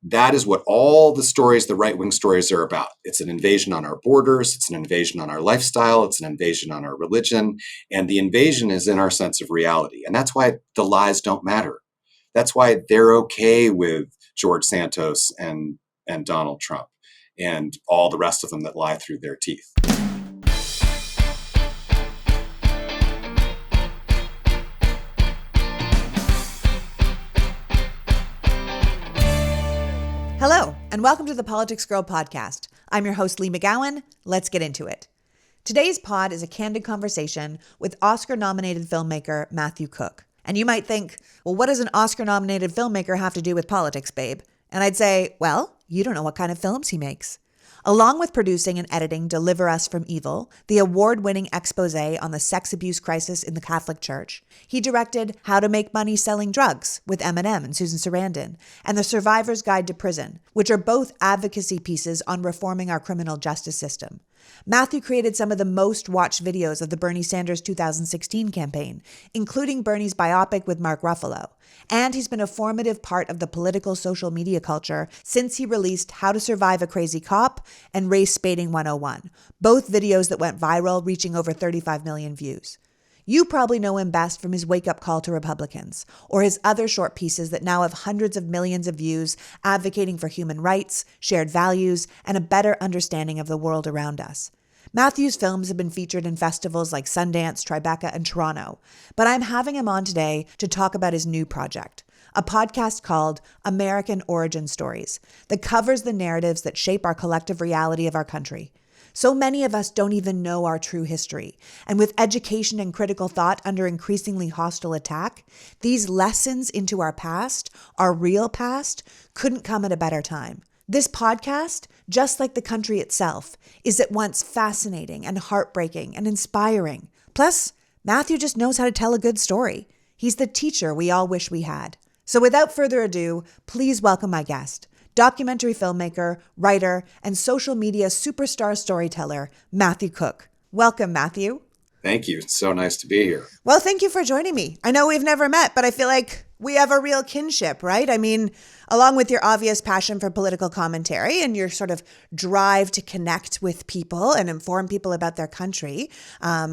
that is what all the stories, the right-wing stories, are about. It's an invasion on our borders. It's an invasion on our lifestyle. It's an invasion on our religion. And the invasion is in our sense of reality. And that's why the lies don't matter. That's why they're okay with George Santos and Donald Trump and all the rest of them that lie through their teeth. Hello, and welcome to the PoliticsGirl podcast. I'm your host, Lee McGowan. Let's get into it. Today's pod is a candid conversation with Oscar-nominated filmmaker Matthew Cook. And you might think, well, what does an Oscar-nominated filmmaker have to do with politics, babe? And I'd say, well, you don't know what kind of films he makes. Along with producing and editing Deliver Us from Evil, the award-winning expose on the sex abuse crisis in the Catholic Church, he directed How to Make Money Selling Drugs with Eminem and Susan Sarandon, and The Survivor's Guide to Prison, which are both advocacy pieces on reforming our criminal justice system. Matthew created some of the most watched videos of the Bernie Sanders 2016 campaign, including Bernie's biopic with Mark Ruffalo. And he's been a formative part of the political social media culture since he released How to Survive a Crazy Cop and Race Baiting 101, both videos that went viral, reaching over 35 million views. You probably know him best from his wake-up call to Republicans, or his other short pieces that now have hundreds of millions of views advocating for human rights, shared values, and a better understanding of the world around us. Matthew's films have been featured in festivals like Sundance, Tribeca, and Toronto, but I'm having him on today to talk about his new project, a podcast called American Origin Stories that covers the narratives that shape our collective reality of our country. So many of us don't even know our true history. And with education and critical thought under increasingly hostile attack, these lessons into our past, our real past, couldn't come at a better time. This podcast, just like the country itself, is at once fascinating and heartbreaking and inspiring. Plus, Matthew just knows how to tell a good story. He's the teacher we all wish we had. So without further ado, please welcome my guest, documentary filmmaker, writer, and social media superstar storyteller, Matthew Cook. Welcome, Matthew. Thank you. It's so nice to be here. Well, thank you for joining me. I know we've never met, but I feel like we have a real kinship, right? I mean, along with your obvious passion for political commentary and your sort of drive to connect with people and inform people about their country,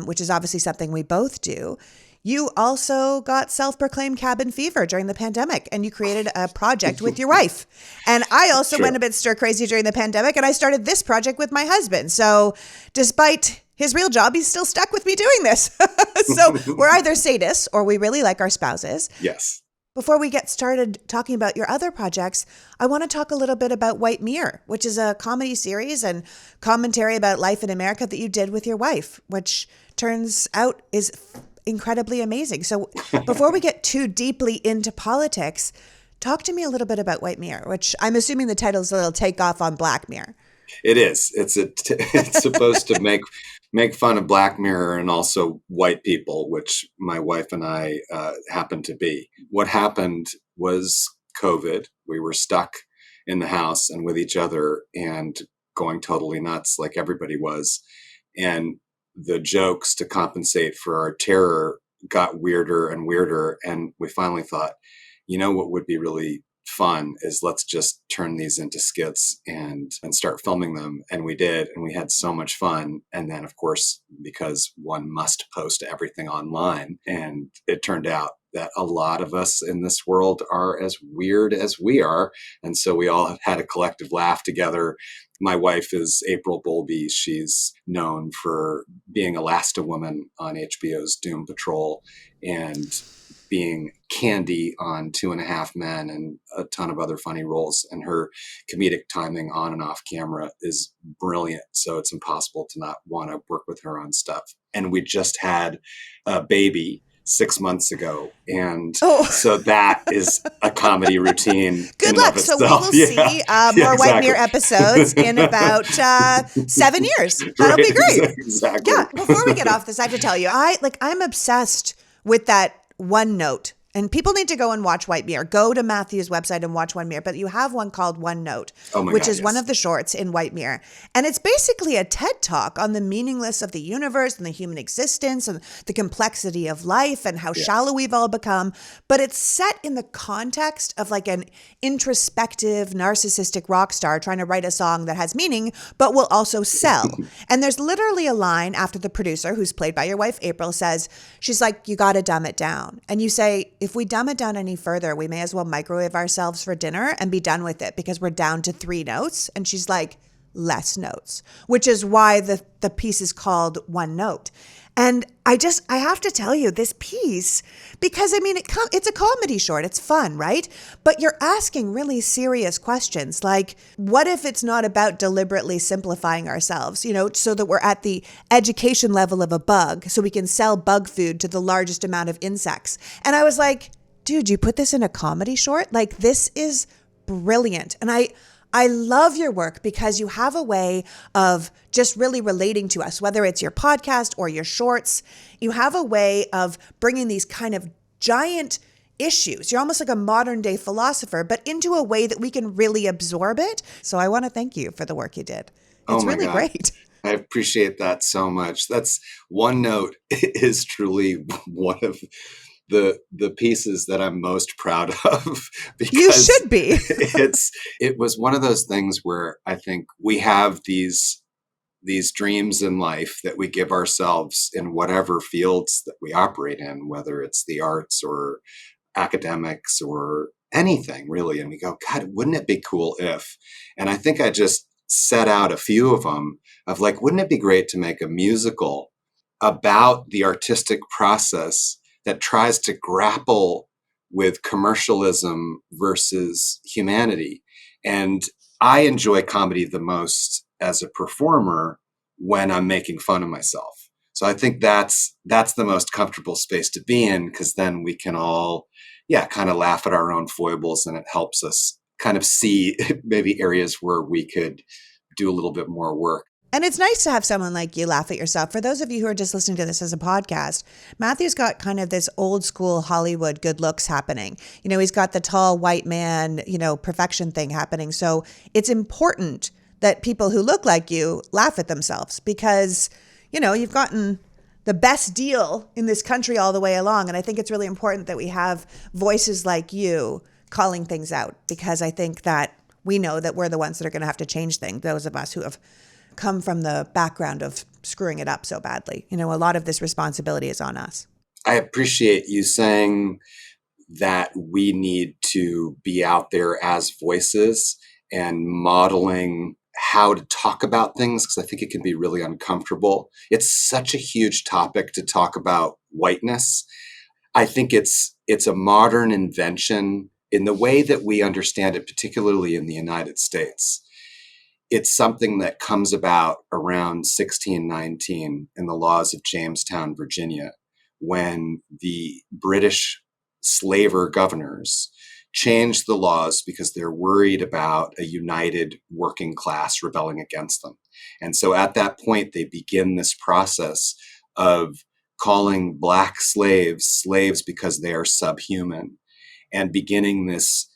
which is obviously something we both do, you also got self-proclaimed cabin fever during the pandemic, and you created a project with your wife. And I also went a bit stir crazy during the pandemic, and I started this project with my husband. So despite his real job, he's still stuck with me doing this. So we're either sadists or we really like our spouses. Yes. Before we get started talking about your other projects, I want to talk a little bit about White Mirror, which is a comedy series and commentary about life in America that you did with your wife, which turns out is incredibly amazing. So before we get too deeply into politics, talk to me a little bit about White Mirror, which I'm assuming the title is a little takeoff on Black Mirror. It is. It's supposed to make fun of Black Mirror and also white people, which my wife and I happen to be. What happened was COVID. We were stuck in the house and with each other and going totally nuts like everybody was. And the jokes to compensate for our terror got weirder and weirder. And we finally thought, you know what would be really fun is let's just turn these into skits and start filming them. And we did, and we had so much fun. And then, of course, because one must post everything online, and it turned out that a lot of us in this world are as weird as we are. And so we all had a collective laugh together. My wife is April Bowlby. She's known for being Elasti-Woman on HBO's Doom Patrol and being Candy on 2.5 Men and a ton of other funny roles. And her comedic timing on and off camera is brilliant. So it's impossible to not want to work with her on stuff. And we just had a baby 6 months ago. And so that is a comedy routine. Good luck. So we will see more White Mirror episodes in about 7 years. That'll be great. Exactly. Yeah. Before we get off this, I have to tell you, I'm obsessed with that OneNote And people need to go and watch White Mirror. Go to Matthew's website and watch One Mirror. But you have one called One Note, Oh my which God, is one yes. of the shorts in White Mirror. And it's basically a TED Talk on the meaningless of the universe and the human existence and the complexity of life and how shallow we've all become. But it's set in the context of like an introspective, narcissistic rock star trying to write a song that has meaning, but will also sell. And there's literally a line after the producer, who's played by your wife, April, says, she's like, you got to dumb it down. And you say, if we dumb it down any further, we may as well microwave ourselves for dinner and be done with it because we're down to 3 notes. And she's like, less notes, which is why the piece is called One Note. And I have to tell you this piece, because I mean, it's a comedy short. It's fun, right? But you're asking really serious questions. Like, what if it's not about deliberately simplifying ourselves, so that we're at the education level of a bug, so we can sell bug food to the largest amount of insects? And I was like, dude, you put this in a comedy short? Like, this is brilliant. And I love your work because you have a way of just really relating to us, whether it's your podcast or your shorts. You have a way of bringing these kind of giant issues. You're almost like a modern day philosopher, but into a way that we can really absorb it. So I want to thank you for the work you did. Oh It's my really God. great. I appreciate that so much. That's One Note is truly one of the pieces that I'm most proud of because You should be. it was one of those things where I think we have these dreams in life that we give ourselves in whatever fields that we operate in, whether it's the arts or academics or anything really. And we go, God, wouldn't it be cool if? And I think I just set out a few of them of like, wouldn't it be great to make a musical about the artistic process that tries to grapple with commercialism versus humanity? And I enjoy comedy the most as a performer when I'm making fun of myself. So I think that's the most comfortable space to be in, because then we can all, kind of laugh at our own foibles, and it helps us kind of see maybe areas where we could do a little bit more work. And it's nice to have someone like you laugh at yourself. For those of you who are just listening to this as a podcast, Matthew's got kind of this old school Hollywood good looks happening. He's got the tall white man, perfection thing happening. So it's important that people who look like you laugh at themselves because, you've gotten the best deal in this country all the way along. And I think it's really important that we have voices like you calling things out, because I think that we know that we're the ones that are going to have to change things, those of us who have come from the background of screwing it up so badly. A lot of this responsibility is on us. I appreciate you saying that we need to be out there as voices and modeling how to talk about things, because I think it can be really uncomfortable. It's such a huge topic to talk about whiteness. I think it's a modern invention in the way that we understand it, particularly in the United States. It's something that comes about around 1619 in the laws of Jamestown, Virginia, when the British slaver governors changed the laws because they're worried about a united working class rebelling against them. And so at that point, they begin this process of calling Black slaves because they are subhuman, and beginning this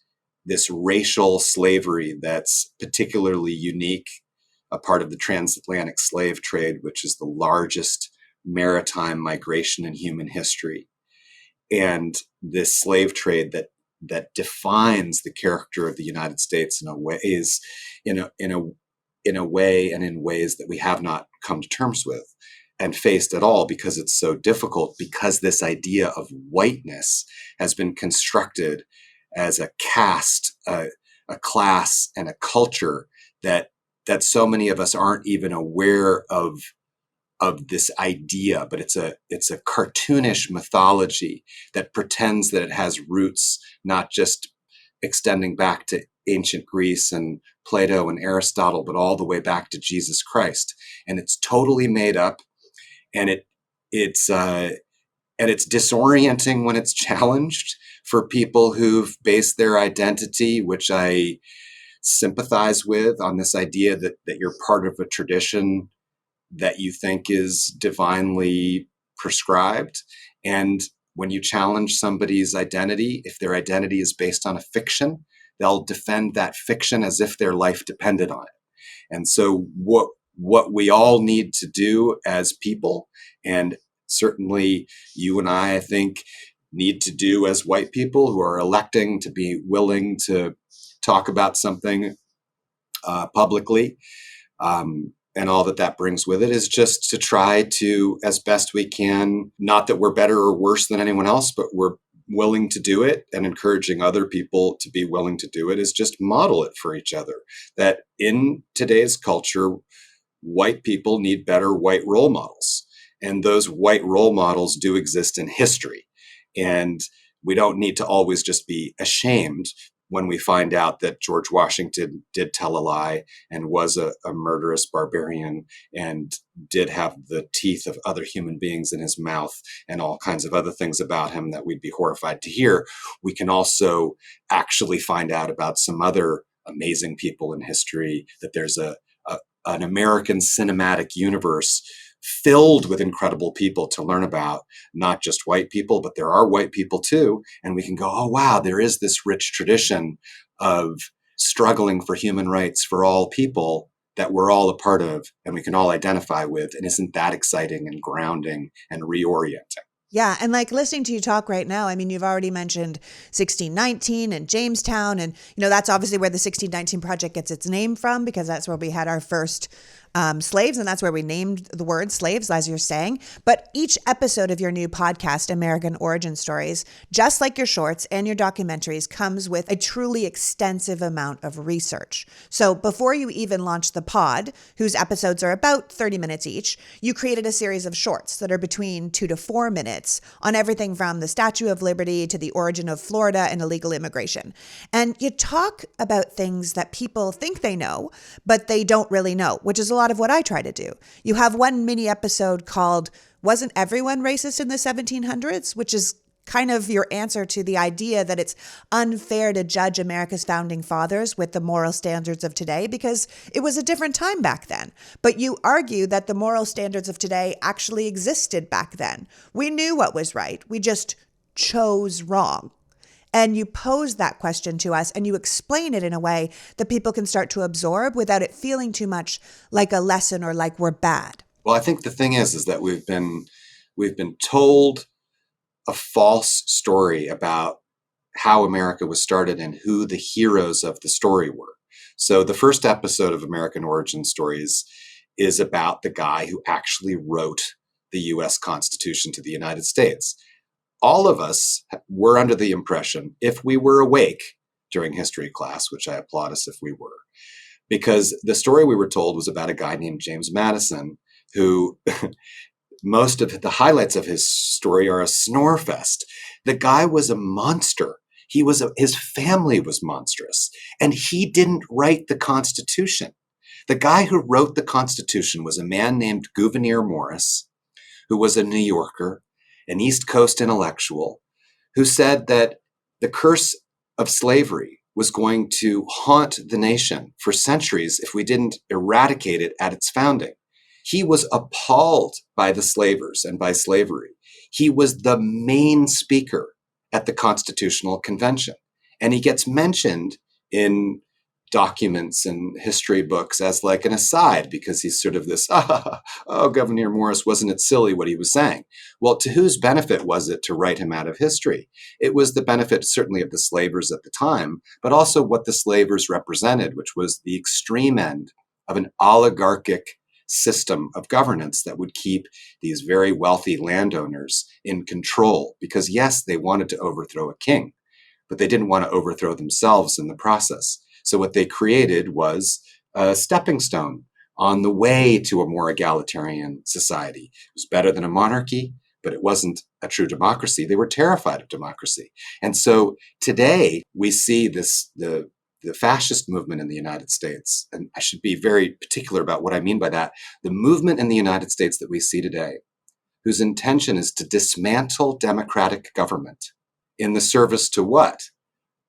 racial slavery that's particularly unique, a part of the transatlantic slave trade, which is the largest maritime migration in human history. And this slave trade that defines the character of the United States in a way and in ways that we have not come to terms with and faced at all, because it's so difficult, because this idea of whiteness has been constructed as a caste, a class, and a culture that so many of us aren't even aware of this idea, but it's a cartoonish mythology that pretends that it has roots not just extending back to ancient Greece and Plato and Aristotle, but all the way back to Jesus Christ. And it's totally made up, and it's disorienting when it's challenged for people who've based their identity, which I sympathize with, on this idea that you're part of a tradition that you think is divinely prescribed. And when you challenge somebody's identity, if their identity is based on a fiction, they'll defend that fiction as if their life depended on it. And so what we all need to do as people, and certainly you and I think, need to do as white people who are electing to be willing to talk about something publicly, and all that brings with it, is just to try to, as best we can, not that we're better or worse than anyone else, but we're willing to do it, and encouraging other people to be willing to do it, is just model it for each other. That in today's culture, white people need better white role models. And those white role models do exist in history. And we don't need to always just be ashamed when we find out that George Washington did tell a lie and was a murderous barbarian and did have the teeth of other human beings in his mouth and all kinds of other things about him that we'd be horrified to hear. We can also actually find out about some other amazing people in history, that there's an American cinematic universe filled with incredible people to learn about, not just white people, but there are white people too. And we can go, oh, wow, there is this rich tradition of struggling for human rights for all people that we're all a part of and we can all identify with. And isn't that exciting and grounding and reorienting? Yeah. And like listening to you talk right now, I mean, you've already mentioned 1619 and Jamestown. And, that's obviously where the 1619 Project gets its name from, because that's where we had our first slaves. And that's where we named the word slaves, as you're saying. But each episode of your new podcast, American Origin Stories, just like your shorts and your documentaries, comes with a truly extensive amount of research. So before you even launched the pod, whose episodes are about 30 minutes each, you created a series of shorts that are between 2 to 4 minutes on everything from the Statue of Liberty to the origin of Florida and illegal immigration. And you talk about things that people think they know, but they don't really know, which is a lot of what I try to do. You have one mini episode called "Wasn't Everyone Racist in the 1700s?" which is kind of your answer to the idea that it's unfair to judge America's founding fathers with the moral standards of today because it was a different time back then. But you argue that the moral standards of today actually existed back then. We knew what was right. We just chose wrong. And you pose that question to us and you explain it in a way that people can start to absorb without it feeling too much like a lesson or like we're bad. Well, I think the thing is that we've been told a false story about how America was started and who the heroes of the story were. So the first episode of American Origin Stories is about the guy who actually wrote the U.S. Constitution to the United States. All of us were under the impression, if we were awake during history class, which I applaud us if we were, because the story we were told was about a guy named James Madison, who most of the highlights of his story are a snore fest. The guy was a monster. His family was monstrous, and he didn't write the Constitution. The guy who wrote the Constitution was a man named Gouverneur Morris, who was a New Yorker, an East Coast intellectual, who said that the curse of slavery was going to haunt the nation for centuries if we didn't eradicate it at its founding. He was appalled by the slavers and by slavery. He was the main speaker at the Constitutional Convention. And he gets mentioned in documents and history books as like an aside because he's sort of this, Gouverneur Morris, wasn't it silly what he was saying? Well, to whose benefit was it to write him out of history? It was the benefit certainly of the slavers at the time, but also what the slavers represented, which was the extreme end of an oligarchic system of governance that would keep these very wealthy landowners in control. Because yes, they wanted to overthrow a king, but they didn't want to overthrow themselves in the process. So what they created was a stepping stone on the way to a more egalitarian society. It was better than a monarchy, but it wasn't a true democracy. They were terrified of democracy. And so today we see the fascist movement in the United States, and I should be very particular about what I mean by that, the movement in the United States that we see today, whose intention is to dismantle democratic government in the service to what?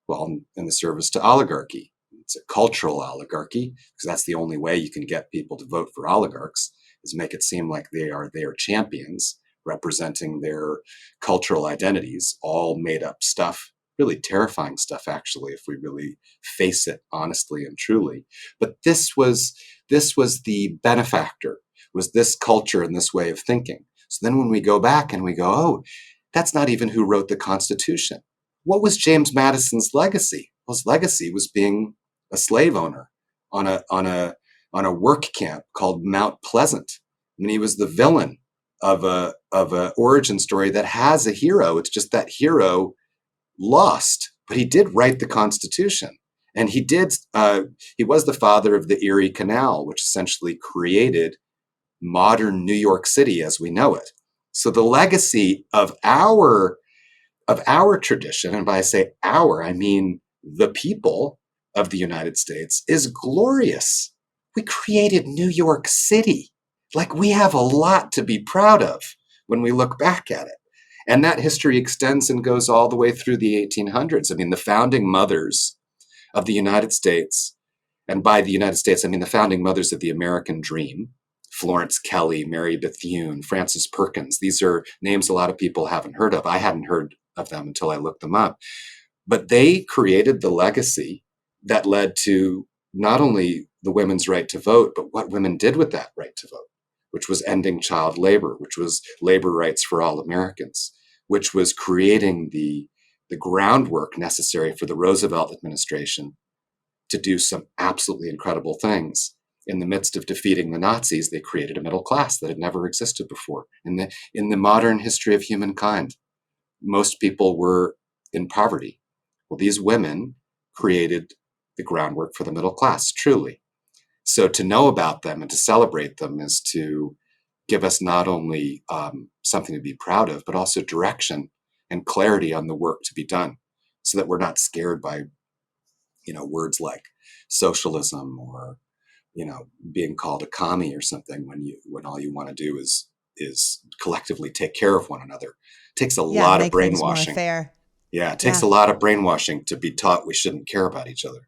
Well, in the service to oligarchy. It's a cultural oligarchy, because that's the only way you can get people to vote for oligarchs, is make it seem like they are champions, representing their cultural identities, all made up stuff, really terrifying stuff, actually, if we really face it honestly and truly. But this was the benefactor, was this culture and this way of thinking. So then when we go back and we go, oh, that's not even who wrote the Constitution. What was James Madison's legacy? Well, his legacy was being a slave owner on a work camp called Mount Pleasant. I mean, he was the villain of a origin story that has a hero. It's just that hero lost, but he did write the Constitution, and he did. He was the father of the Erie Canal, which essentially created modern New York City as we know it. So the legacy of our tradition, and by I say our, I mean the people of the United States, is glorious. We created New York City. Like, we have a lot to be proud of when we look back at it. And that history extends and goes all the way through the 1800s. I mean, the founding mothers of the United States, and by the United States, I mean the founding mothers of the American dream, Florence Kelley, Mary Bethune, Frances Perkins. These are names a lot of people haven't heard of. I hadn't heard of them until I looked them up. But they created the legacy that led to not only the women's right to vote, but what women did with that right to vote, which was ending child labor, which was labor rights for all Americans, which was creating the groundwork necessary for the Roosevelt administration to do some absolutely incredible things. In the midst of defeating the Nazis, they created a middle class that had never existed before. In the modern history of humankind, most people were in poverty. Well, these women created the groundwork for the middle class, truly. So to know about them and to celebrate them is to give us not only something to be proud of, but also direction and clarity on the work to be done, so that we're not scared by, words like socialism or, being called a commie or something when all you want to do is collectively take care of one another. It takes a Yeah, lot of make things more brainwashing. fair. Yeah, it takes Yeah. a lot of brainwashing to be taught we shouldn't care about each other.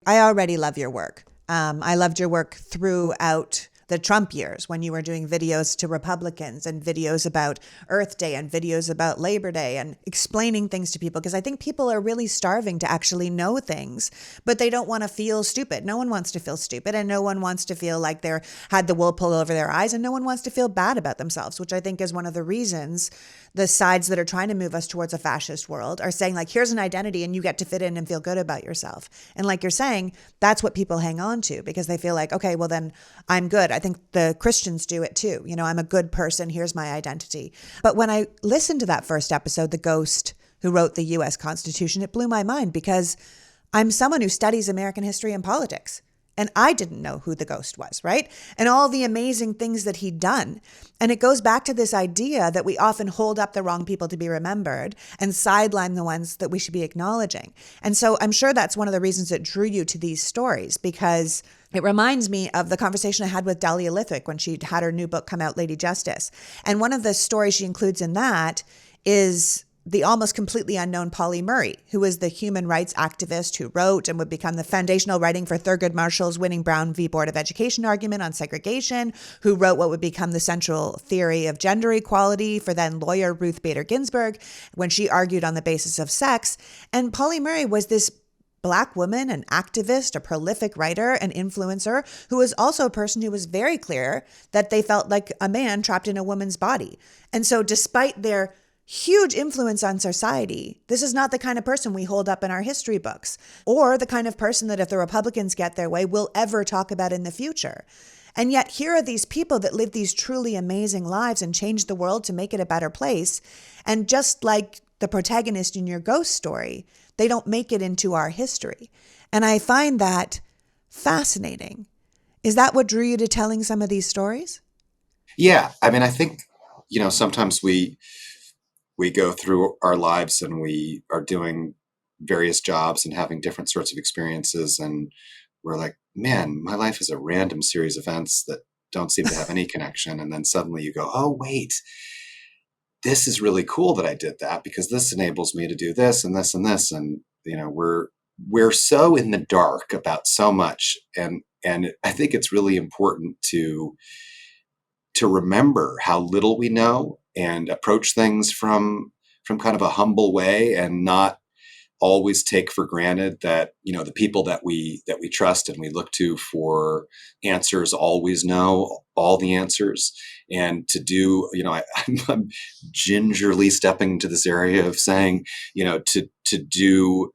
I already love your work. I loved your work throughout the Trump years when you were doing videos to Republicans and videos about Earth Day and videos about Labor Day and explaining things to people, because I think people are really starving to actually know things, but they don't want to feel stupid. No one wants to feel stupid, and no one wants to feel like they're had the wool pulled over their eyes, and no one wants to feel bad about themselves, which I think is one of the reasons the sides that are trying to move us towards a fascist world are saying, like, here's an identity and you get to fit in and feel good about yourself. And like you're saying, that's what people hang on to, because they feel like, okay, well then I'm good. I think the Christians do it too. I'm a good person. Here's my identity. But when I listened to that first episode, The Ghost Who Wrote the US Constitution, it blew my mind, because I'm someone who studies American history and politics. And I didn't know who the ghost was, right? And all the amazing things that he'd done. And it goes back to this idea that we often hold up the wrong people to be remembered and sideline the ones that we should be acknowledging. And so I'm sure that's one of the reasons that drew you to these stories, because it reminds me of the conversation I had with Dahlia Lithwick when she had her new book come out, Lady Justice. And one of the stories she includes in that is the almost completely unknown Polly Murray, who was the human rights activist who wrote and would become the foundational writing for Thurgood Marshall's winning Brown v. Board of Education argument on segregation, who wrote what would become the central theory of gender equality for then lawyer Ruth Bader Ginsburg when she argued on the basis of sex. And Polly Murray was this Black woman, an activist, a prolific writer, an influencer, who was also a person who was very clear that they felt like a man trapped in a woman's body. And so despite their huge influence on society, this is not the kind of person we hold up in our history books, or the kind of person that if the Republicans get their way, we'll ever talk about in the future. And yet here are these people that live these truly amazing lives and change the world to make it a better place. And just like the protagonist in your ghost story, they don't make it into our history. And I find that fascinating. Is that what drew you to telling some of these stories? Yeah, I mean, I think, sometimes we go through our lives and we are doing various jobs and having different sorts of experiences, and we're like, man, my life is a random series of events that don't seem to have any connection. And then suddenly you go, oh, wait, this is really cool that I did that, because this enables me to do this and this and this. And, we're so in the dark about so much. And I think it's really important to remember how little we know and approach things from kind of a humble way, and not always take for granted that, the people that we trust and we look to for answers always know all the answers. And to do, I'm gingerly stepping into this area of saying, to do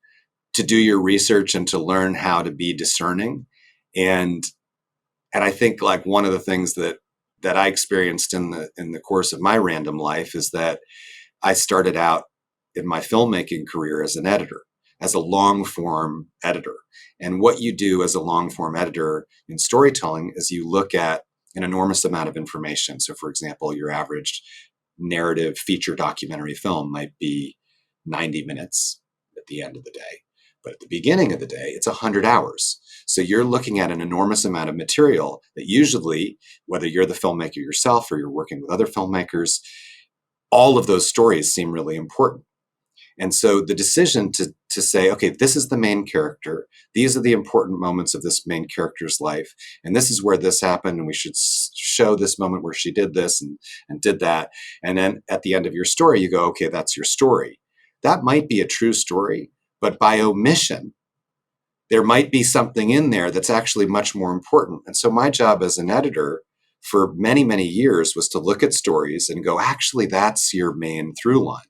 your research and to learn how to be discerning. And I think, like, one of the things that I experienced in the course of my random life is that I started out in my filmmaking career as an editor, as a long form editor. And what you do as a long form editor in storytelling is you look at an enormous amount of information. So, for example, your average narrative feature documentary film might be 90 minutes at the end of the day. But at the beginning of the day, it's 100 hours. So you're looking at an enormous amount of material that usually, whether you're the filmmaker yourself or you're working with other filmmakers, all of those stories seem really important. And so the decision to say, okay, this is the main character. These are the important moments of this main character's life. And this is where this happened. And we should show this moment where she did this and did that. And then at the end of your story, you go, okay, that's your story. That might be a true story, but by omission, there might be something in there that's actually much more important. And so my job as an editor for many, many years was to look at stories and go, actually, that's your main through line.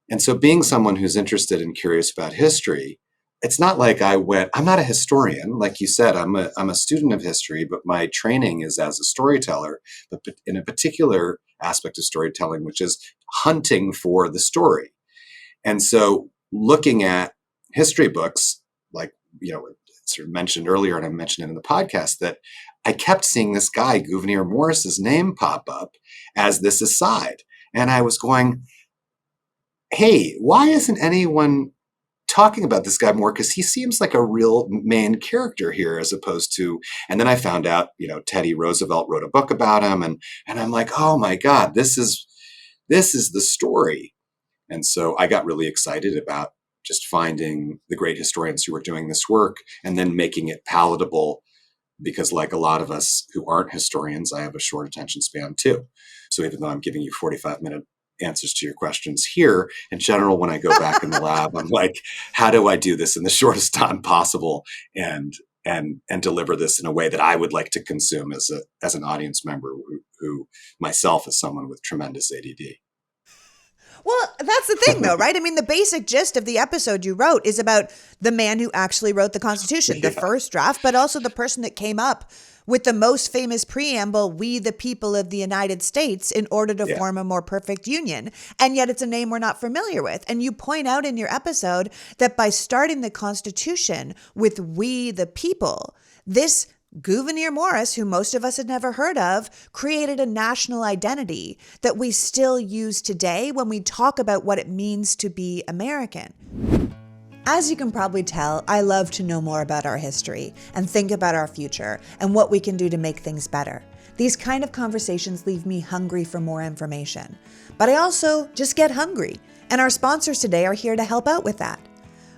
And so being someone who's interested and curious about history, it's not like I'm not a historian. Like you said, I'm a student of history, but my training is as a storyteller, but in a particular aspect of storytelling, which is hunting for the story. And so looking at history books, like, sort of mentioned earlier, and I mentioned it in the podcast, that I kept seeing this guy, Gouverneur Morris's name pop up as this aside. And I was going, hey, why isn't anyone talking about this guy more? Because he seems like a real main character here, as opposed to, and then I found out, Teddy Roosevelt wrote a book about him, and I'm like, oh my God, this is the story. And so I got really excited about just finding the great historians who were doing this work and then making it palatable, because, like a lot of us who aren't historians, I have a short attention span too. So even though I'm giving you 45-minute answers to your questions here, in general, when I go back in the lab, I'm like, how do I do this in the shortest time possible and deliver this in a way that I would like to consume as an audience member who myself is someone with tremendous ADD. Well, that's the thing, though, right? I mean, the basic gist of the episode you wrote is about the man who actually wrote the Constitution, the first draft, but also the person that came up with the most famous preamble, "We the people of the United States," in order to form a more perfect union. And yet it's a name we're not familiar with. And you point out in your episode that by starting the Constitution with "We the people," this Gouverneur Morris, who most of us had never heard of, created a national identity that we still use today when we talk about what it means to be American. As you can probably tell, I love to know more about our history and think about our future and what we can do to make things better. These kind of conversations leave me hungry for more information. But I also just get hungry, and our sponsors today are here to help out with that.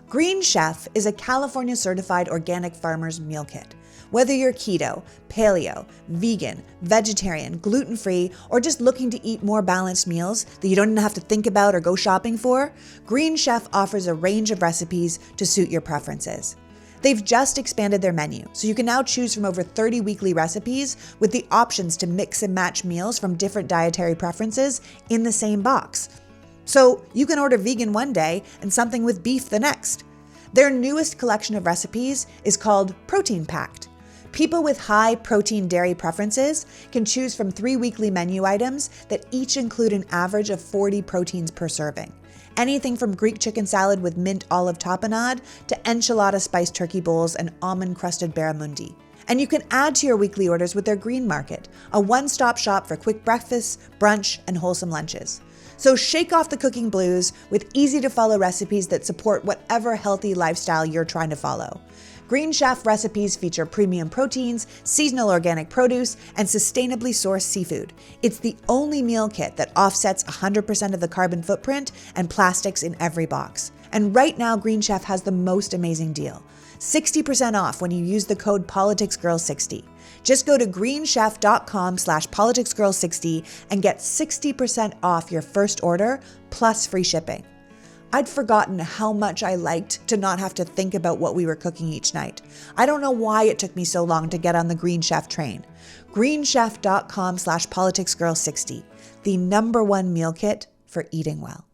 Green Chef is a California certified organic farmer's meal kit. Whether you're keto, paleo, vegan, vegetarian, gluten-free, or just looking to eat more balanced meals that you don't even have to think about or go shopping for, Green Chef offers a range of recipes to suit your preferences. They've just expanded their menu, so you can now choose from over 30 weekly recipes with the options to mix and match meals from different dietary preferences in the same box. So you can order vegan one day and something with beef the next. Their newest collection of recipes is called Protein Packed. People with high protein dairy preferences can choose from 3 weekly menu items that each include an average of 40 proteins per serving. Anything from Greek chicken salad with mint olive tapenade to enchilada spiced turkey bowls and almond crusted barramundi. And you can add to your weekly orders with their Green Market, a one-stop shop for quick breakfasts, brunch, and wholesome lunches. So shake off the cooking blues with easy-to-follow recipes that support whatever healthy lifestyle you're trying to follow. Green Chef recipes feature premium proteins, seasonal organic produce, and sustainably sourced seafood. It's the only meal kit that offsets 100% of the carbon footprint and plastics in every box. And right now, Green Chef has the most amazing deal. 60% off when you use the code PoliticsGirl60. Just go to greenchef.com/politicsgirl60 and get 60% off your first order plus free shipping. I'd forgotten how much I liked to not have to think about what we were cooking each night. I don't know why it took me so long to get on the Green Chef train. greenchef.com/politicsgirl60, the #1 meal kit for eating well.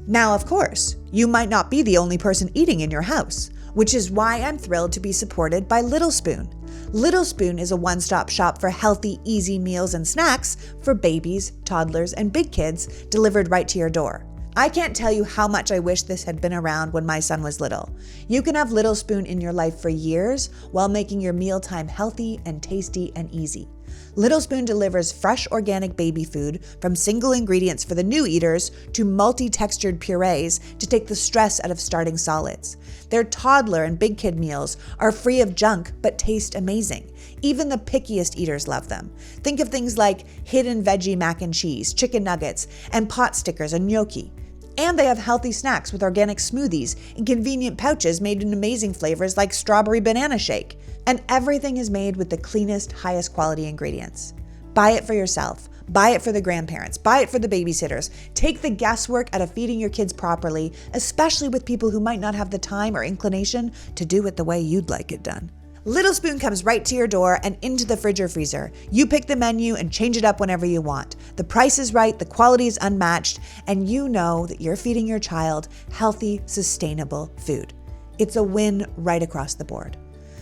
Now, of course, you might not be the only person eating in your house, which is why I'm thrilled to be supported by Little Spoon. Little Spoon is a one-stop shop for healthy, easy meals and snacks for babies, toddlers, and big kids delivered right to your door. I can't tell you how much I wish this had been around when my son was little. You can have Little Spoon in your life for years while making your mealtime healthy and tasty and easy. Little Spoon delivers fresh organic baby food from single ingredients for the new eaters to multi-textured purees to take the stress out of starting solids. Their toddler and big kid meals are free of junk but taste amazing. Even the pickiest eaters love them. Think of things like hidden veggie mac and cheese, chicken nuggets, and pot stickers and gnocchi. And they have healthy snacks with organic smoothies in convenient pouches made in amazing flavors like strawberry banana shake. And everything is made with the cleanest, highest quality ingredients. Buy it for yourself. Buy it for the grandparents. Buy it for the babysitters. Take the guesswork out of feeding your kids properly, especially with people who might not have the time or inclination to do it the way you'd like it done. Little Spoon comes right to your door and into the fridge or freezer. You pick the menu and change it up whenever you want. The price is right, the quality is unmatched, and you know that you're feeding your child healthy, sustainable food. It's a win right across the board.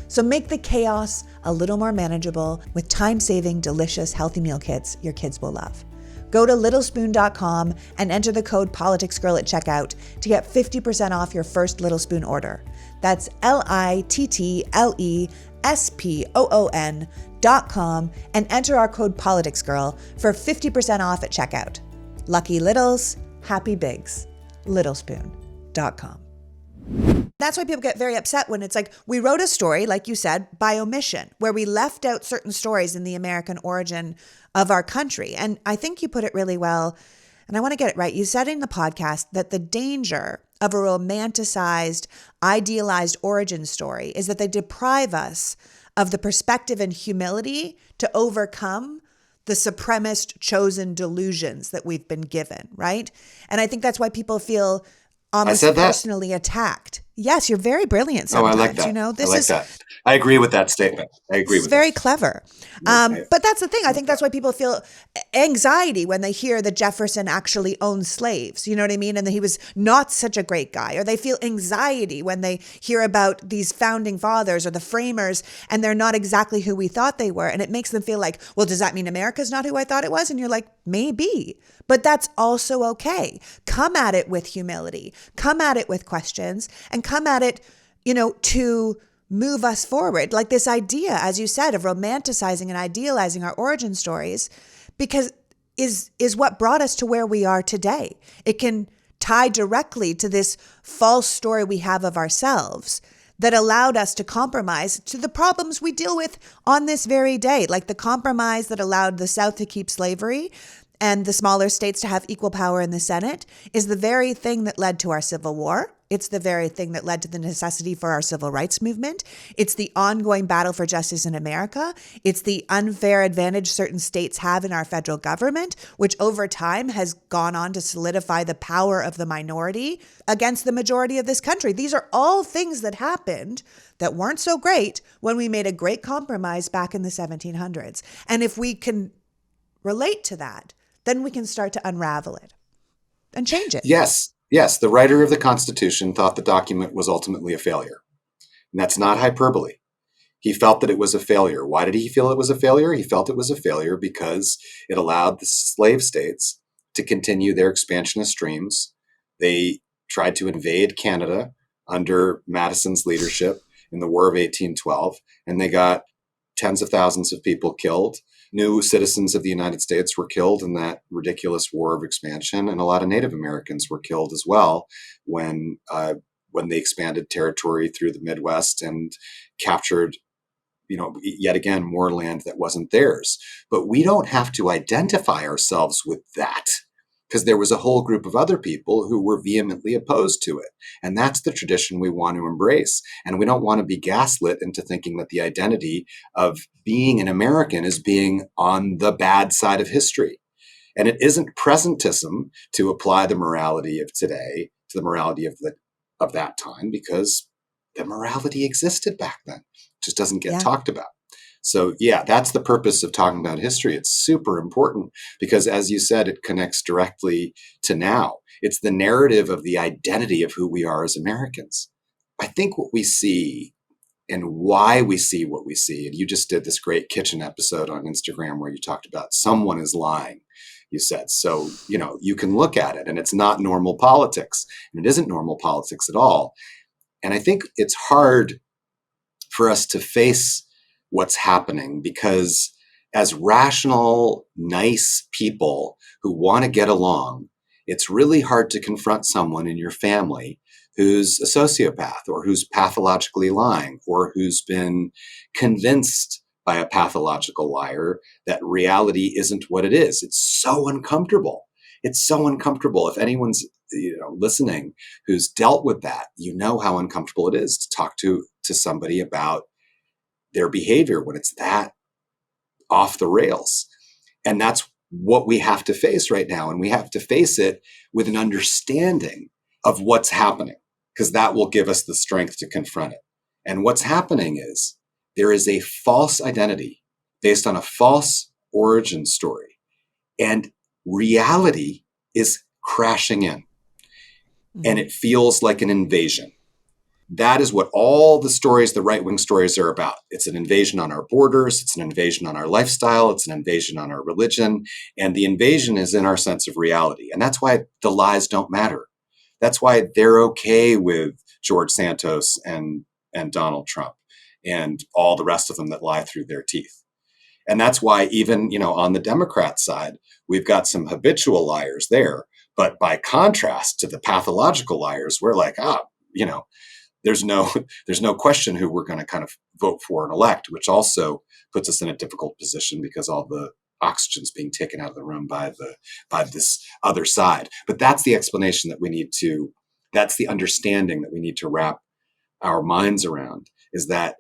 So make the chaos a little more manageable with time-saving, delicious, healthy meal kits your kids will love. Go to littlespoon.com and enter the code PoliticsGirl at checkout to get 50% off your first Little Spoon order. That's littlespoon.com and enter our code PoliticsGirl for 50% off at checkout. Lucky littles, happy bigs. Littlespoon.com. That's why people get very upset when it's like, we wrote a story, like you said, by omission, where we left out certain stories in the American origin of our country. And I think you put it really well, and I want to get it right. You said in the podcast that the danger of a romanticized, idealized origin story is that they deprive us of the perspective and humility to overcome the supremacist chosen delusions that we've been given, right? And I think that's why people feel almost personally attacked. Yes, you're very brilliant sometimes. I like that. You know, I like that. I agree with that statement. I agree with It's very clever. But that's the thing. I think that's why people feel anxiety when they hear that Jefferson actually owned slaves. You know what I mean? And that he was not such a great guy. Or they feel anxiety when they hear about these founding fathers or the framers and they're not exactly who we thought they were. And it makes them feel like, well, does that mean America's not who I thought it was? And you're like, maybe. But that's also okay. Come at it with humility. Come at it with questions and come at it, to move us forward. Like this idea, as you said, of romanticizing and idealizing our origin stories, because is what brought us to where we are today. It can tie directly to this false story we have of ourselves that allowed us to compromise to the problems we deal with on this very day, like the compromise that allowed the South to keep slavery and the smaller states to have equal power in the Senate is the very thing that led to our Civil War. It's the very thing that led to the necessity for our civil rights movement. It's the ongoing battle for justice in America. It's the unfair advantage certain states have in our federal government, which over time has gone on to solidify the power of the minority against the majority of this country. These are all things that happened that weren't so great when we made a great compromise back in the 1700s. And if we can relate to that, then we can start to unravel it and change it. Yes. The writer of the Constitution thought the document was ultimately a failure. And that's not hyperbole. He felt that it was a failure. Why did he feel it was a failure? He felt it was a failure because it allowed the slave states to continue their expansionist dreams. They tried to invade Canada under Madison's leadership in the War of 1812, and they got tens of thousands of people killed. New citizens of the United States were killed in that ridiculous war of expansion, and a lot of Native Americans were killed as well when they expanded territory through the Midwest and captured, yet again, more land that wasn't theirs. But we don't have to identify ourselves with that. because there was a whole group of other people who were vehemently opposed to it. And that's the tradition we want to embrace. And we don't want to be gaslit into thinking that the identity of being an American is being on the bad side of history. And it isn't presentism to apply the morality of today to the morality of that time, because the morality existed back then. It just doesn't get Yeah. talked about. So yeah, that's the purpose of talking about history. It's super important because, as you said, it connects directly to now. It's the narrative of the identity of who we are as Americans. I think what we see and why we see what we see, and you just did this great kitchen episode on Instagram where you talked about someone is lying, you said. So, you can look at it and it's not normal politics, and it isn't normal politics at all. And I think it's hard for us to face what's happening because, as rational, nice people who want to get along, it's really hard to confront someone in your family who's a sociopath or who's pathologically lying or who's been convinced by a pathological liar that reality isn't what it is. It's so uncomfortable. It's so uncomfortable. If anyone's listening who's dealt with that, how uncomfortable it is to talk to somebody about their behavior when it's that off the rails. And that's what we have to face right now. And we have to face it with an understanding of what's happening, because that will give us the strength to confront it. And what's happening is there is a false identity based on a false origin story, and reality is crashing in. And it feels like an invasion. That is what all the stories, the right-wing stories, are about. It's an invasion on our borders. It's an invasion on our lifestyle. It's an invasion on our religion. And the invasion is in our sense of reality. And that's why the lies don't matter. That's why they're okay with George Santos and Donald Trump and all the rest of them that lie through their teeth. And that's why even, on the Democrat side, we've got some habitual liars there. But by contrast to the pathological liars, we're like, there's no question who we're going to kind of vote for and elect, which also puts us in a difficult position because all the oxygen's being taken out of the room by this other side. But that's the explanation that that's the understanding that we need to wrap our minds around, is that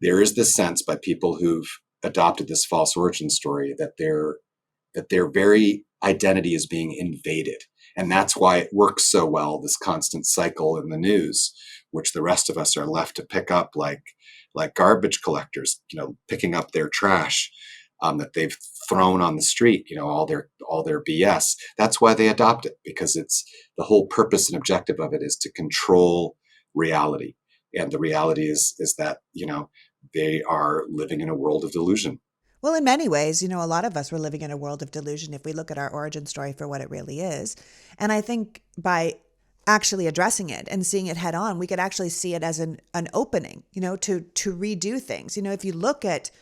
there is this sense by people who've adopted this false origin story that their very identity is being invaded. And that's why it works so well, this constant cycle in the news, which the rest of us are left to pick up like garbage collectors, picking up their trash that they've thrown on the street, all their BS. That's why they adopt it, because it's the whole purpose and objective of it is to control reality. And the reality is that, they are living in a world of delusion. Well, in many ways, a lot of us were living in a world of delusion if we look at our origin story for what it really is. And I think by actually addressing it and seeing it head on, we could actually see it as an opening, to redo things. If you look at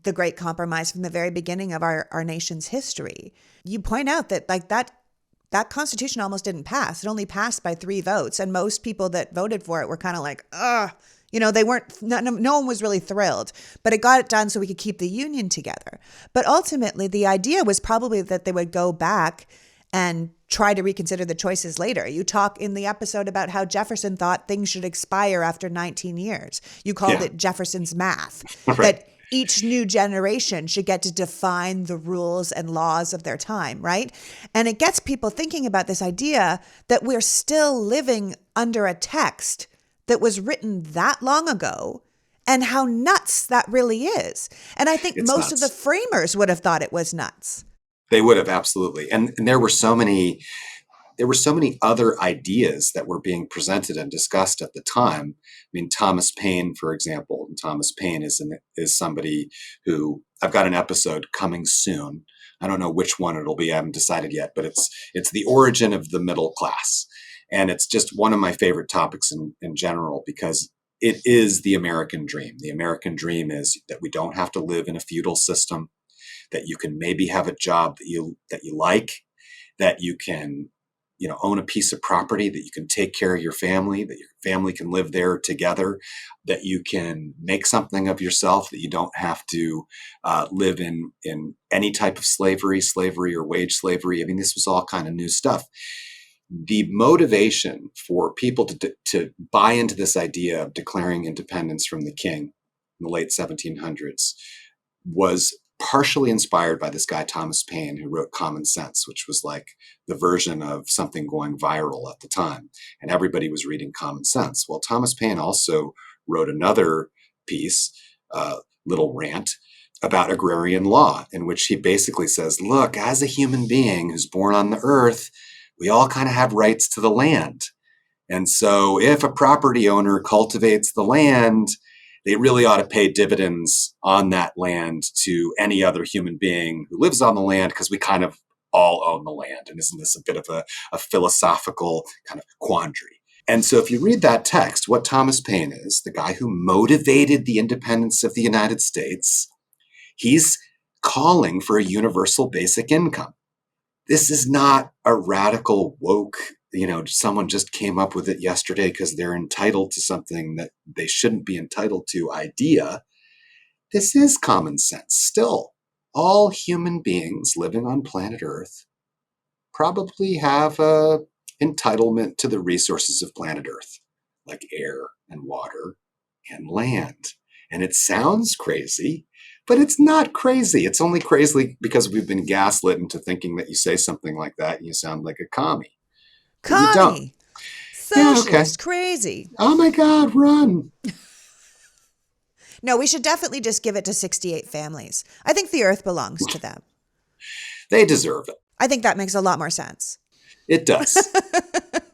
the Great Compromise from the very beginning of our nation's history, you point out that that Constitution almost didn't pass. It only passed by 3 votes. And most people that voted for it were kind of like, ugh. They weren't, no one was really thrilled, but it got it done so we could keep the Union together. But ultimately, the idea was probably that they would go back and try to reconsider the choices later. You talk in the episode about how Jefferson thought things should expire after 19 years. You called it Jefferson's math, right. That each new generation should get to define the rules and laws of their time, right? And it gets people thinking about this idea that we're still living under a text that was written that long ago, and how nuts that really is. And I think most of the framers would have thought it was nuts. They would have, absolutely. And there were so many other ideas that were being presented and discussed at the time. I mean, Thomas Paine, for example. Thomas Paine is somebody who, I've got an episode coming soon. I don't know which one it'll be. I haven't decided yet, but it's the origin of the middle class. And it's just one of my favorite topics in general, because it is the American dream. The American dream is that we don't have to live in a feudal system, that you can maybe have a job that you like, that you can own a piece of property, that you can take care of your family, that your family can live there together, that you can make something of yourself, that you don't have to live in any type of slavery or wage slavery. I mean, this was all kind of new stuff. The motivation for people to buy into this idea of declaring independence from the king in the late 1700s was partially inspired by this guy, Thomas Paine, who wrote Common Sense, which was like the version of something going viral at the time. And everybody was reading Common Sense. Well, Thomas Paine also wrote another piece, little rant, about agrarian law, in which he basically says, look, as a human being who's born on the earth, we all kind of have rights to the land. And so if a property owner cultivates the land, they really ought to pay dividends on that land to any other human being who lives on the land, because we kind of all own the land. And isn't this a bit of a philosophical kind of quandary? And so if you read that text, what Thomas Paine is, the guy who motivated the independence of the United States, he's calling for a universal basic income. This is not a radical woke, someone just came up with it yesterday because they're entitled to something that they shouldn't be entitled to idea. This is common sense. Still, all human beings living on planet Earth probably have a entitlement to the resources of planet Earth, like air and water and land. And it sounds crazy, but it's not crazy. It's only crazy because we've been gaslit into thinking that you say something like that and you sound like a commie. But you don't. Commie. Socialist. Crazy. Oh my God, run. No, we should definitely just give it to 68 families. I think the earth belongs to them. They deserve it. I think that makes a lot more sense. It does.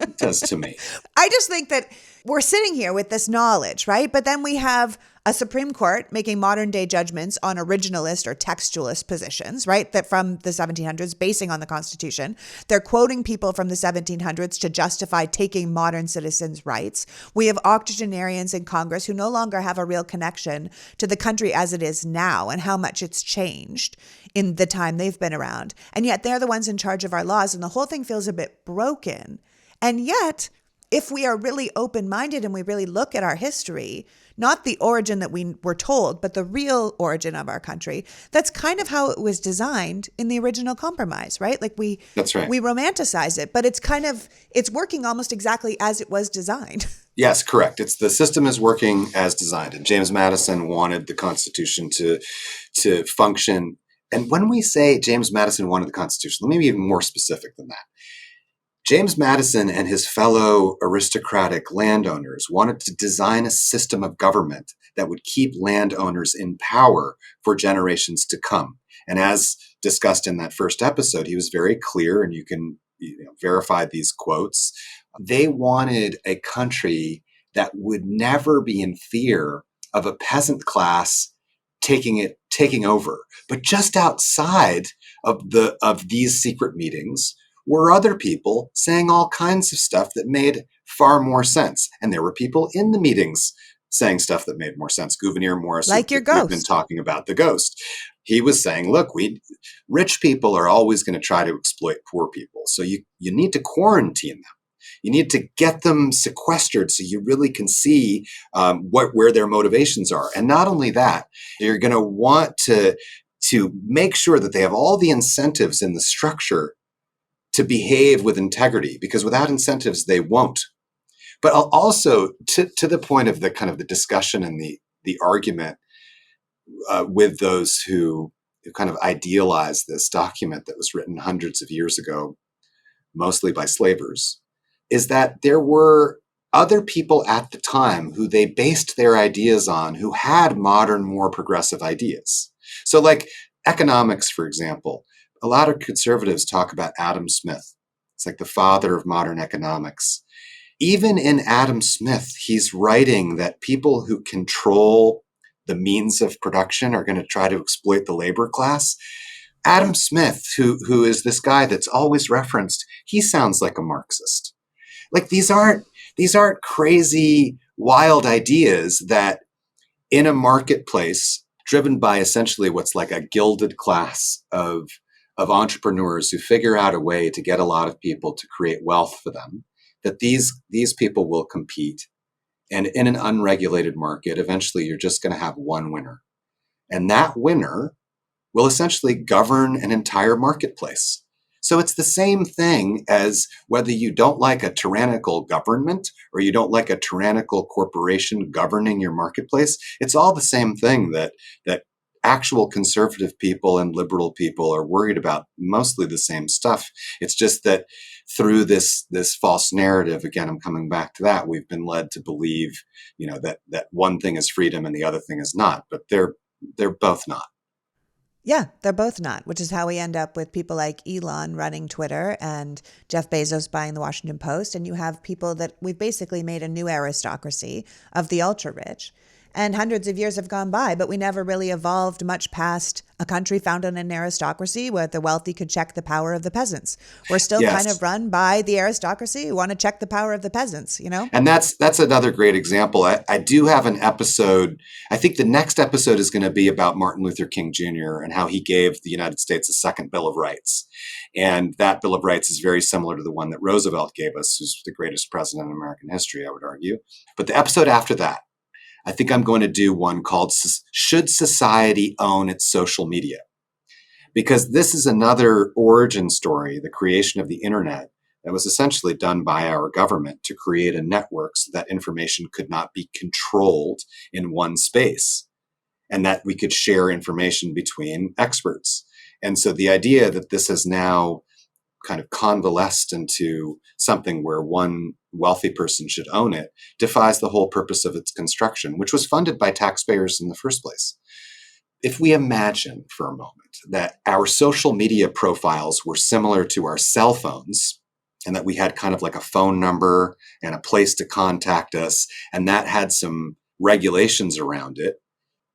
It does to me. I just think that we're sitting here with this knowledge, right? But then we have a Supreme Court making modern day judgments on originalist or textualist positions, right? That from the 1700s, basing on the Constitution. They're quoting people from the 1700s to justify taking modern citizens' rights. We have octogenarians in Congress who no longer have a real connection to the country as it is now and how much it's changed in the time they've been around. And yet they're the ones in charge of our laws, and the whole thing feels a bit broken. And yet, if we are really open-minded and we really look at our history, not the origin that we were told, but the real origin of our country, that's kind of how it was designed in the original compromise, right? Like That's right. We romanticize it, but it's working almost exactly as it was designed. Yes, correct. The system is working as designed. And James Madison wanted the Constitution to function. And when we say James Madison wanted the Constitution, let me be even more specific than that. James Madison and his fellow aristocratic landowners wanted to design a system of government that would keep landowners in power for generations to come. And as discussed in that first episode, he was very clear, and you can verify these quotes. They wanted a country that would never be in fear of a peasant class taking over. But just outside of these secret meetings were other people saying all kinds of stuff that made far more sense. And there were people in the meetings saying stuff that made more sense. Gouverneur Morris, like your ghost. We've been talking about the ghost. He was saying, look, rich people are always going to try to exploit poor people. So you need to quarantine them. You need to get them sequestered so you really can see where their motivations are. And not only that, you're going to want to make sure that they have all the incentives in the structure to behave with integrity, because without incentives, they won't. But also to the point of the kind of the discussion and the argument with those who kind of idealize this document that was written hundreds of years ago, mostly by slavers, is that there were other people at the time who they based their ideas on who had modern, more progressive ideas. So like economics, for example, a lot of conservatives talk about Adam Smith. It's like the father of modern economics. Even in Adam Smith, he's writing that people who control the means of production are going to try to exploit the labor class. Adam Smith, who is this guy that's always referenced, he sounds like a Marxist. Like these aren't crazy, wild ideas that in a marketplace driven by essentially what's like a gilded class of of entrepreneurs who figure out a way to get a lot of people to create wealth for them, that these people will compete. And in an unregulated market, eventually you're just going to have one winner. And that winner will essentially govern an entire marketplace. So it's the same thing as whether you don't like a tyrannical government or you don't like a tyrannical corporation governing your marketplace. It's all the same thing that actual conservative people and liberal people are worried about, mostly the same stuff. It's just that through this false narrative, again, I'm coming back to that, we've been led to believe, that one thing is freedom and the other thing is not, but they're both not. Yeah, they're both not, which is how we end up with people like Elon running Twitter and Jeff Bezos buying the Washington Post. And you have people that we've basically made a new aristocracy of the ultra rich. And hundreds of years have gone by, but we never really evolved much past a country founded on an aristocracy where the wealthy could check the power of the peasants. We're still kind of run by the aristocracy who want to check the power of the peasants, And that's another great example. I do have an episode. I think the next episode is going to be about Martin Luther King Jr. and how he gave the United States a second Bill of Rights. And that Bill of Rights is very similar to the one that Roosevelt gave us, who's the greatest president in American history, I would argue. But the episode after that, I think I'm going to do one called Should Society Own Its Social Media? Because this is another origin story, the creation of the internet, that was essentially done by our government to create a network so that information could not be controlled in one space and that we could share information between experts. And so the idea that this has now kind of convalesced into something where one wealthy person should own it defies the whole purpose of its construction, which was funded by taxpayers in the first place. If we imagine for a moment that our social media profiles were similar to our cell phones, and that we had kind of like a phone number and a place to contact us, and that had some regulations around it,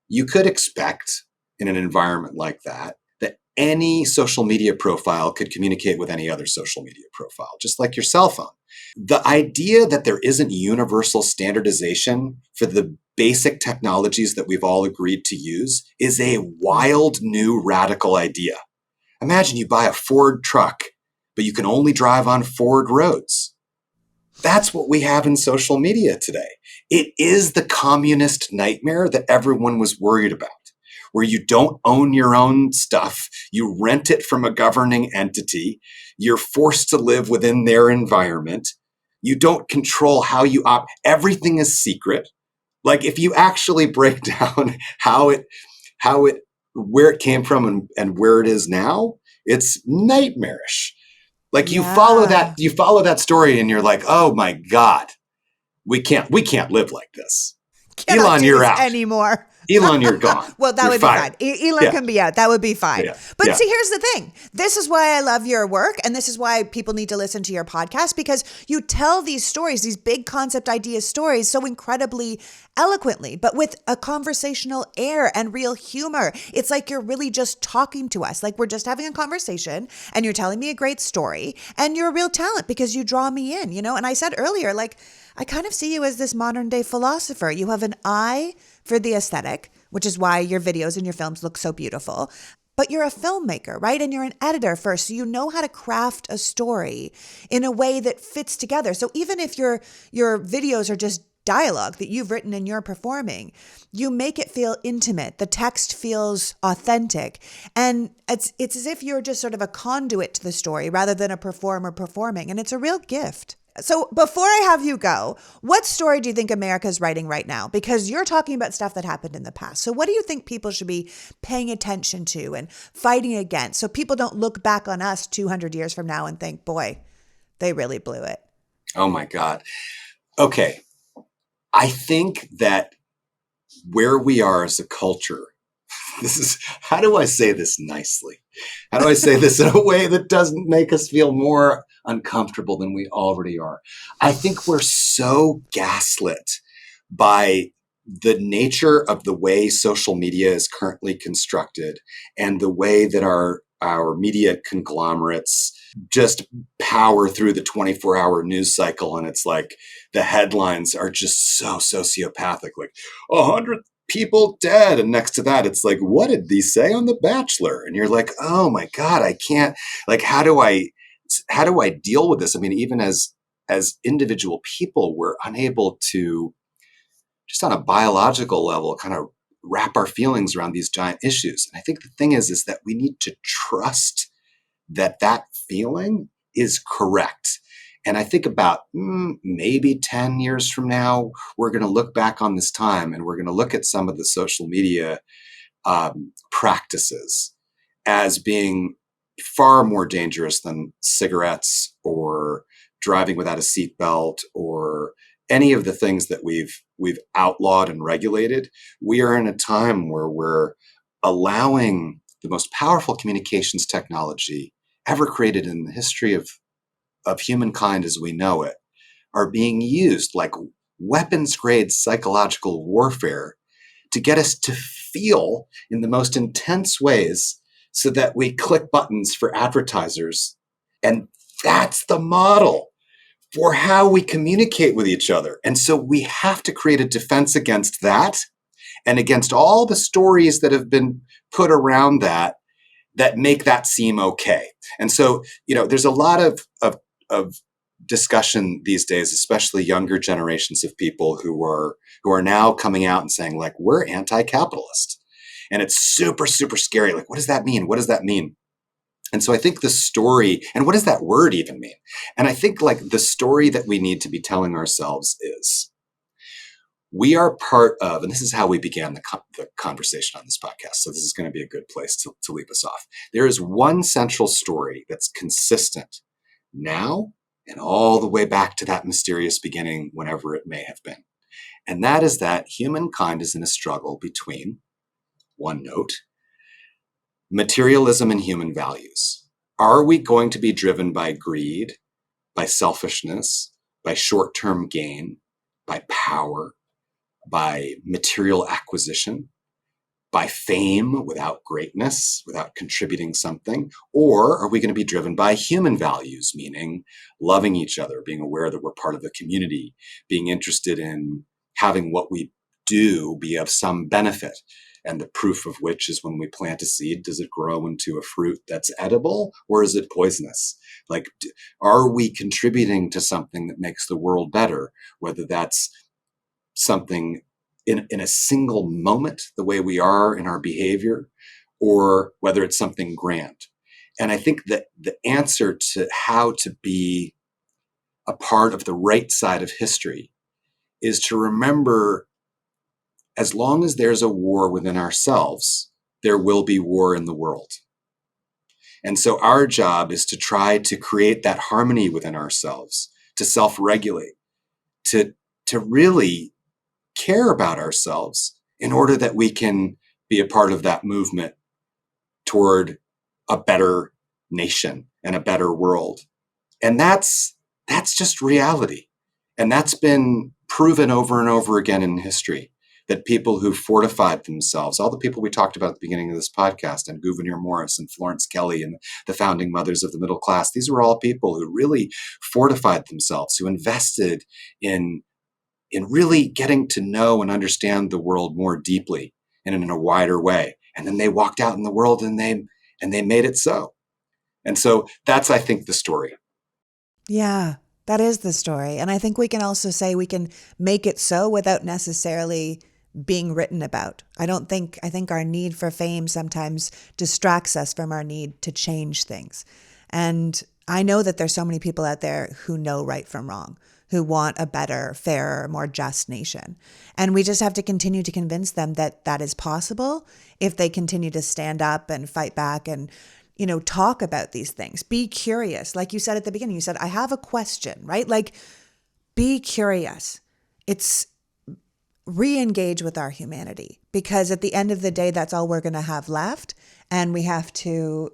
you could expect in an environment like that any social media profile could communicate with any other social media profile, just like your cell phone. The idea that there isn't universal standardization for the basic technologies that we've all agreed to use is a wild, new, radical idea. Imagine you buy a Ford truck, but you can only drive on Ford roads. That's what we have in social media today. It is the communist nightmare that everyone was worried about, where you don't own your own stuff, you rent it from a governing entity, you're forced to live within their environment, you don't control how you everything is secret. Like if you actually break down where it came from and where it is now, it's nightmarish. Like you follow that story and you're like, oh my God, we can't live like this. Elon, you're out anymore. Elon, you're gone. Well, that would be fine. Elon can be out. That would be fine. But see, here's the thing. This is why I love your work. And this is why people need to listen to your podcast, because you tell these stories, these big concept idea stories so incredibly eloquently, but with a conversational air and real humor. It's like you're really just talking to us. Like we're just having a conversation and you're telling me a great story and you're a real talent because you draw me in, And I said earlier, like, I kind of see you as this modern day philosopher. You have an eye for the aesthetic, which is why your videos and your films look so beautiful. But you're a filmmaker, right? And you're an editor first. So you know how to craft a story in a way that fits together. So even if your videos are just dialogue that you've written and you're performing, you make it feel intimate. The text feels authentic. And it's as if you're just sort of a conduit to the story rather than a performer performing. And it's a real gift. So before I have you go, what story do you think America's writing right now? Because you're talking about stuff that happened in the past. So what do you think people should be paying attention to and fighting against so people don't look back on us 200 years from now and think, boy, they really blew it? Oh my God. Okay. I think that where we are as a culture, how do I say this nicely? How do I say this in a way that doesn't make us feel more uncomfortable than we already are? I think we're so gaslit by the nature of the way social media is currently constructed and the way that our media conglomerates just power through the 24-hour news cycle. And it's like the headlines are just so sociopathic, like 100 people dead. And next to that, it's like, what did he say on The Bachelor? And you're like, oh my God, I can't, like, how do I deal with this? I mean, even as individual people, we're unable to, just on a biological level, kind of wrap our feelings around these giant issues. And I think the thing is that we need to trust that feeling is correct. And I think about maybe 10 years from now, we're going to look back on this time and we're going to look at some of the social media practices as being far more dangerous than cigarettes or driving without a seatbelt or any of the things that we've outlawed and regulated. We are in a time where we're allowing the most powerful communications technology ever created in the history of humankind as we know it are being used like weapons grade psychological warfare to get us to feel in the most intense ways so that we click buttons for advertisers. And that's the model for how we communicate with each other. And so we have to create a defense against that and against all the stories that have been put around that make that seem okay. And so, there's a lot of discussion these days, especially younger generations of people who are now coming out and saying, like, we're anti-capitalist. And it's super, super scary. Like, what does that mean? What does that mean? And so I think the story, and what does that word even mean? And I think like the story that we need to be telling ourselves is we are part of, and this is how we began the conversation on this podcast. So this is going to be a good place to leave us off. There is one central story that's consistent now and all the way back to that mysterious beginning, whenever it may have been. And that is that humankind is in a struggle between, one note, materialism and human values. Are we going to be driven by greed, by selfishness, by short-term gain, by power, by material acquisition, by fame without greatness, without contributing something? Or are we going to be driven by human values, meaning loving each other, being aware that we're part of the community, being interested in having what we do be of some benefit? And the proof of which is when we plant a seed, does it grow into a fruit that's edible or is it poisonous? Like, are we contributing to something that makes the world better, whether that's something in a single moment, the way we are in our behavior, or whether it's something grand? And I think that the answer to how to be a part of the right side of history is to remember, as long as there's a war within ourselves, there will be war in the world. And so our job is to try to create that harmony within ourselves, to self-regulate, to really care about ourselves in order that we can be a part of that movement toward a better nation and a better world. And that's just reality. And that's been proven over and over again in history, that people who fortified themselves, all the people we talked about at the beginning of this podcast, and Gouverneur Morris and Florence Kelley and the founding mothers of the middle class, these were all people who really fortified themselves, who invested in really getting to know and understand the world more deeply and in a wider way. And then they walked out in the world and they made it so. And so that's, I think, the story. Yeah, that is the story. And I think we can also say we can make it so without necessarily being written about. I think our need for fame sometimes distracts us from our need to change things. And I know that there's so many people out there who know right from wrong, who want a better, fairer, more just nation. And we just have to continue to convince them that that is possible if they continue to stand up and fight back and, talk about these things. Be curious. Like you said at the beginning, you said, I have a question, right? Like, be curious. It's re-engage with our humanity, because at the end of the day, that's all we're going to have left, and we have to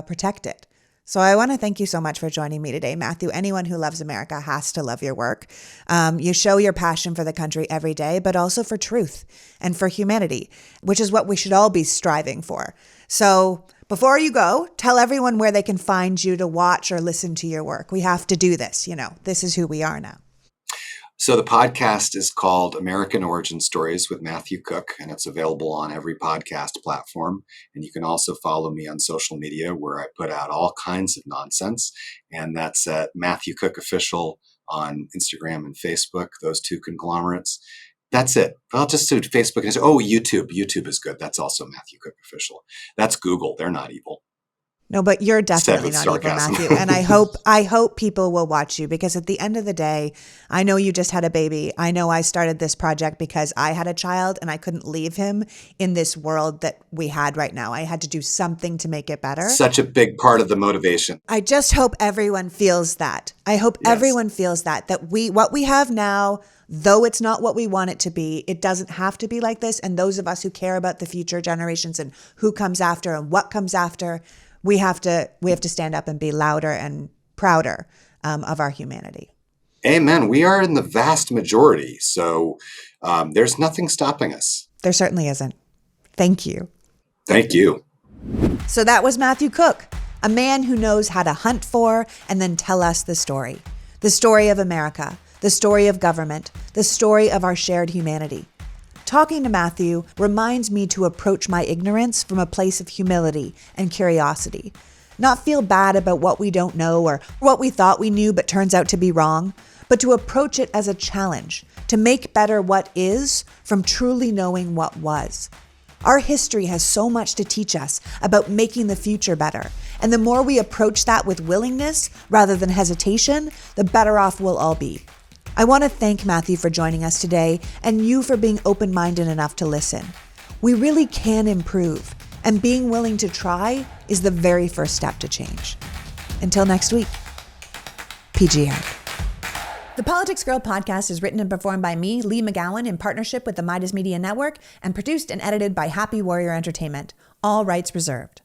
protect it. So I want to thank you so much for joining me today, Matthew. Anyone who loves America has to love your work. You show your passion for the country every day, but also for truth and for humanity, which is what we should all be striving for. So before you go, tell everyone where they can find you to watch or listen to your work. We have to do this. This is who we are now. So the podcast is called American Origin Stories with Matthew Cook, and it's available on every podcast platform. And you can also follow me on social media where I put out all kinds of nonsense. And that's at Matthew Cook Official on Instagram and Facebook, those two conglomerates. That's it. I'll just do Facebook and say, oh, YouTube. YouTube is good. That's also Matthew Cook Official. That's Google. They're not evil. No, but you're Said definitely with not evil, sarcasm. Matthew. And I hope people will watch you, because at the end of the day, I know you just had a baby. I know I started this project because I had a child and I couldn't leave him in this world that we had right now. I had to do something to make it better. Such a big part of the motivation. I just hope everyone feels that. I hope Yes. everyone feels that what we have now, though it's not what we want it to be, it doesn't have to be like this. And those of us who care about the future generations and who comes after and what comes after, we have to stand up and be louder and prouder of our humanity. Amen. We are in the vast majority. So there's nothing stopping us. There certainly isn't. Thank you. Thank you. So that was Matthew Cook, a man who knows how to hunt for and then tell us the story of America, the story of government, the story of our shared humanity. Talking to Matthew reminds me to approach my ignorance from a place of humility and curiosity, not feel bad about what we don't know or what we thought we knew but turns out to be wrong, but to approach it as a challenge, to make better what is from truly knowing what was. Our history has so much to teach us about making the future better, and the more we approach that with willingness rather than hesitation, the better off we'll all be. I want to thank Matthew for joining us today and you for being open-minded enough to listen. We really can improve, and being willing to try is the very first step to change. Until next week, PGR. The Politics Girl podcast is written and performed by me, Lee McGowan, in partnership with the Meidas Media Network, and produced and edited by Happy Warrior Entertainment. All rights reserved.